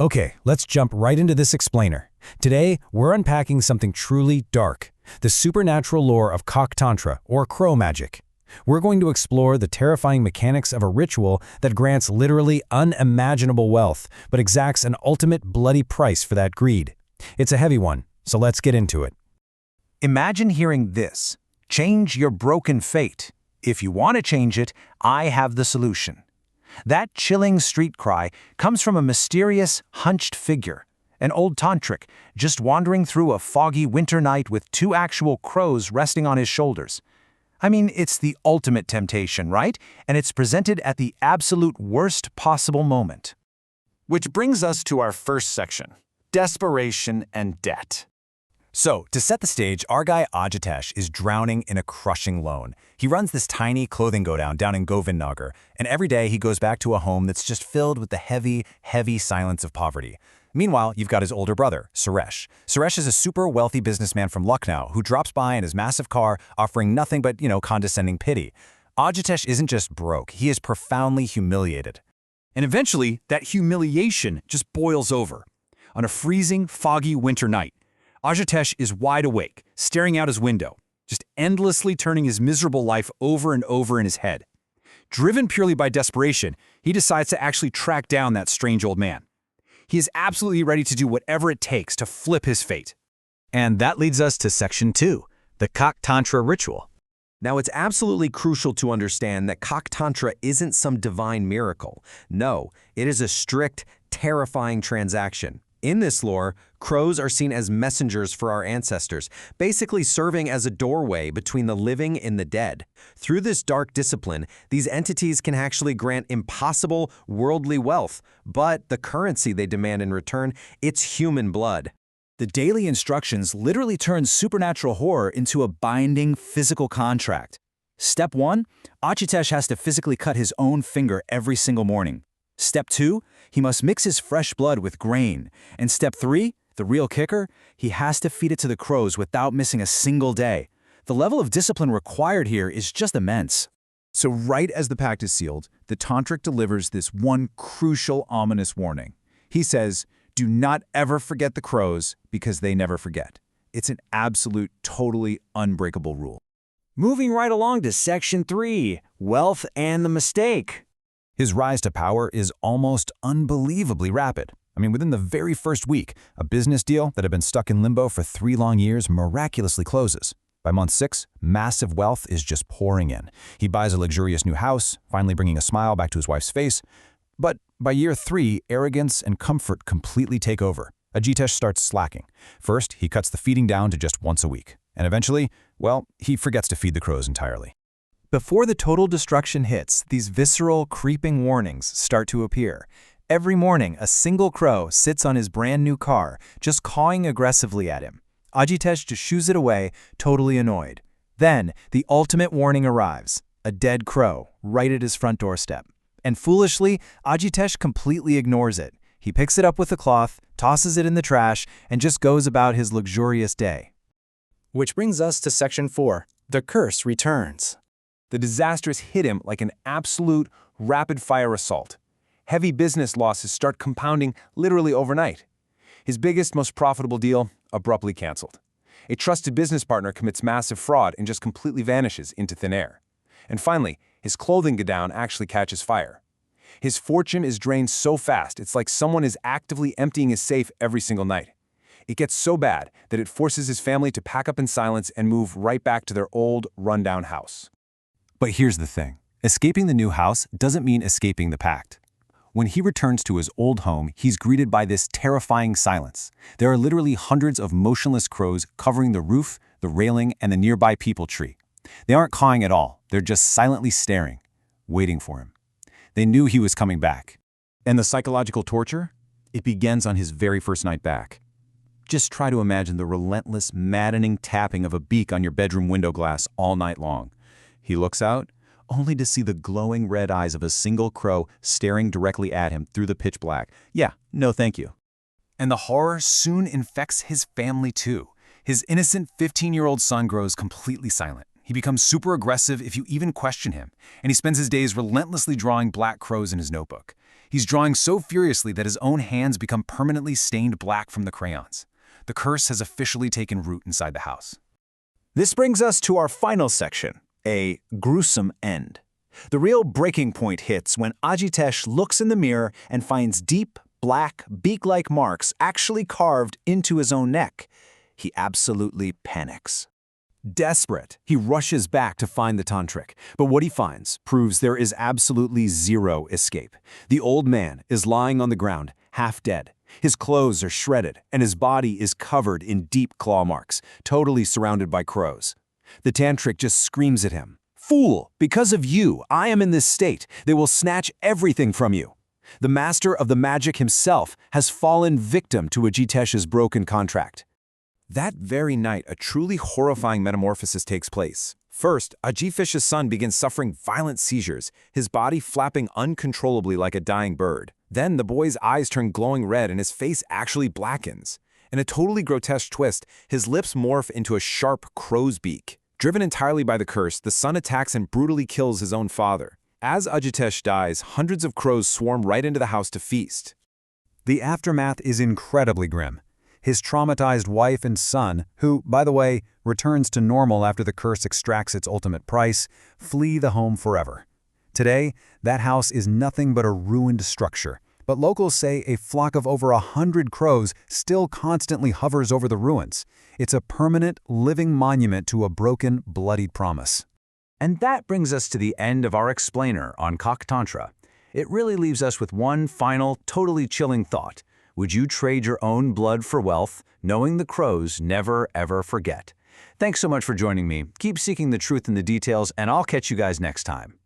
Okay, let's jump right into this explainer. Today, we're unpacking something truly dark, the supernatural lore of Tantra, or crow magic. We're going to explore the terrifying mechanics of a ritual that grants literally unimaginable wealth, but exacts an ultimate bloody price for that greed. It's a heavy one, so let's get into it. Imagine hearing this: change your broken fate. If you want to change it, I have the solution. That chilling street cry comes from a mysterious, hunched figure, an old tantric, just wandering through a foggy winter night with two actual crows resting on his shoulders. I mean, it's the ultimate temptation, right? And it's presented at the absolute worst possible moment. Which brings us to our first section: desperation and debt. So, to set the stage, our guy Ajitesh is drowning in a crushing loan. He runs this tiny clothing go-down down in Govindnagar, and every day he goes back to a home that's just filled with the heavy, heavy silence of poverty. Meanwhile, you've got his older brother, Suresh. Suresh is a super wealthy businessman from Lucknow who drops by in his massive car, offering nothing but, condescending pity. Ajitesh isn't just broke, he is profoundly humiliated. And eventually, that humiliation just boils over. On a freezing, foggy winter night, Ajitesh is wide awake, staring out his window, just endlessly turning his miserable life over and over in his head. Driven purely by desperation, he decides to actually track down that strange old man. He is absolutely ready to do whatever it takes to flip his fate. And that leads us to Section 2, the Tantra ritual. Now, it's absolutely crucial to understand that Tantra isn't some divine miracle. No, it is a strict, terrifying transaction. In this lore, crows are seen as messengers for our ancestors, basically serving as a doorway between the living and the dead. Through this dark discipline, these entities can actually grant impossible worldly wealth, but the currency they demand in return, it's human blood. The daily instructions literally turn supernatural horror into a binding physical contract. Step 1, Ajitesh has to physically cut his own finger every single morning. Step 2, he must mix his fresh blood with grain. And Step 3, the real kicker, he has to feed it to the crows without missing a single day. The level of discipline required here is just immense. So right as the pact is sealed, the tantric delivers this one crucial, ominous warning. He says, do not ever forget the crows because they never forget. It's an absolute, totally unbreakable rule. Moving right along to Section 3, wealth and the mistake. His rise to power is almost unbelievably rapid. Within the very first week, a business deal that had been stuck in limbo for 3 long years miraculously closes. By month 6, massive wealth is just pouring in. He buys a luxurious new house, finally bringing a smile back to his wife's face. But by year 3, arrogance and comfort completely take over. Ajitesh starts slacking. First, he cuts the feeding down to just once a week. And eventually, he forgets to feed the crows entirely. Before the total destruction hits, these visceral, creeping warnings start to appear. Every morning, a single crow sits on his brand new car, just cawing aggressively at him. Ajitesh just shoos it away, totally annoyed. Then, the ultimate warning arrives: a dead crow, right at his front doorstep. And foolishly, Ajitesh completely ignores it. He picks it up with a cloth, tosses it in the trash, and just goes about his luxurious day. Which brings us to Section 4, the curse returns. The disasters hit him like an absolute rapid-fire assault. Heavy business losses start compounding literally overnight. His biggest, most profitable deal abruptly canceled. A trusted business partner commits massive fraud and just completely vanishes into thin air. And finally, his clothing godown actually catches fire. His fortune is drained so fast, it's like someone is actively emptying his safe every single night. It gets so bad that it forces his family to pack up in silence and move right back to their old, rundown house. But here's the thing. Escaping the new house doesn't mean escaping the pact. When he returns to his old home, he's greeted by this terrifying silence. There are literally hundreds of motionless crows covering the roof, the railing, and the nearby peepal tree. They aren't cawing at all. They're just silently staring, waiting for him. They knew he was coming back. And the psychological torture? It begins on his very first night back. Just try to imagine the relentless, maddening tapping of a beak on your bedroom window glass all night long. He looks out, only to see the glowing red eyes of a single crow staring directly at him through the pitch black. Yeah, no thank you. And the horror soon infects his family too. His innocent 15-year-old son grows completely silent. He becomes super aggressive if you even question him, and he spends his days relentlessly drawing black crows in his notebook. He's drawing so furiously that his own hands become permanently stained black from the crayons. The curse has officially taken root inside the house. This brings us to our final section, a gruesome end. The real breaking point hits when Ajitesh looks in the mirror and finds deep, black, beak-like marks actually carved into his own neck. He absolutely panics. Desperate, he rushes back to find the tantric, but what he finds proves there is absolutely zero escape. The old man is lying on the ground, half dead. His clothes are shredded, and his body is covered in deep claw marks, totally surrounded by crows. The tantric just screams at him, "Fool, because of you, I am in this state. They will snatch everything from you." The master of the magic himself has fallen victim to Ajitesh's broken contract. That very night, a truly horrifying metamorphosis takes place. First, Ajitesh's son begins suffering violent seizures, his body flapping uncontrollably like a dying bird. Then the boy's eyes turn glowing red and his face actually blackens. In a totally grotesque twist, his lips morph into a sharp crow's beak. Driven entirely by the curse, the son attacks and brutally kills his own father. As Ajitesh dies, hundreds of crows swarm right into the house to feast. The aftermath is incredibly grim. His traumatized wife and son, who, by the way, returns to normal after the curse extracts its ultimate price, flee the home forever. Today, that house is nothing but a ruined structure, but locals say a flock of over 100 crows still constantly hovers over the ruins. It's a permanent, living monument to a broken, bloodied promise. And that brings us to the end of our explainer on Tantra. It really leaves us with one final, totally chilling thought. Would you trade your own blood for wealth, knowing the crows never ever forget? Thanks so much for joining me. Keep seeking the truth in the details, and I'll catch you guys next time.